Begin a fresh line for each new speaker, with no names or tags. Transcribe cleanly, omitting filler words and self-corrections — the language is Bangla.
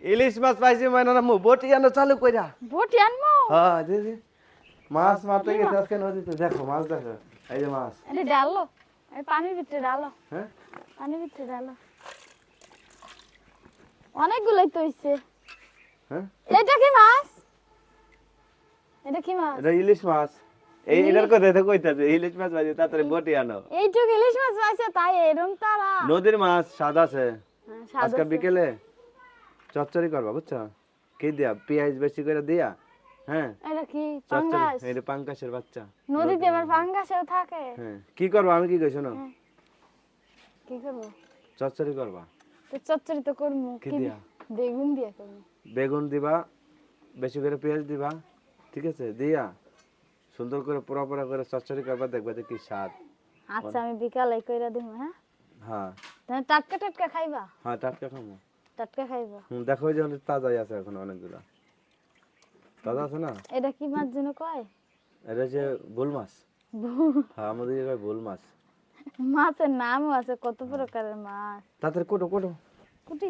ইলিশ মাছ পাইছি মানে না বটি আনো চালু কইরা
বটি আনমু
হ্যাঁ দিদি মাছ মারতে গেছে আজকে নদীতে দেখো মাছ দেখো এই যে মাছ
এটা ডালো এই পানির ভিতরে ডালো
হ্যাঁ
পানির ভিতরে ডালো অনেকগুলাই তো হইছে
হ্যাঁ
এটা কি মাছ এটা কি মাছ
এটা ইলিশ মাছ এই এটার কথা তো কইতাছে ইলিশ মাছ পাইছি তাড়াতাড়ি বটি আনো
এইটুকু ইলিশ মাছ পাইছে তাই এরম তারা
নদীর মাছ স্বাদ আছে
স্বাদ
আজকে
আছে।
বিকেলে চচ্চড়ি করবা বুঝছো কি দিয়া পেঁয়াজ বেশি করে দিয়া হ্যাঁ
এটা কি
চচ্চড়ি
পাঙ্গাস
এটা পাঙ্কাশের বাচ্চা
নদীতে আবার পাঙ্গাসও থাকে
হ্যাঁ কি করবা আমি কি কই শোনো
হ্যাঁ। কি করব
চচ্চড়ি করবা
তো চচ্চড়ি তো করমু
কি
কি
দিয়া?
বেগুন দিয়ে করমু
বেগুন দিবা বেশি করে পেঁয়াজ দিবা ঠিক আছে দিয়া সুন্দর করে পোড়া পোড়া করে চচ্চড়ি করবা দেখবা যে কি স্বাদ
আচ্ছা আমি বিকালে কইরা দিমু হ্যাঁ
হ্যাঁ
তুমি টাটকা টাটকা খাইবা
হ্যাঁ টাটকা খাবো
টাটকা খাইবা
দেখো যে অনেক তাজাই আছে এখন অনেকগুলো তাজা আছে না
এটা কি মাছ যেন কয়
এটা যে বোল মাছ হ্যাঁ আমাদের জায়গায় বোল মাছ
মাছের নামও আছে কত প্রকারের মাছ
তাদের কোটো কোটো
কুটি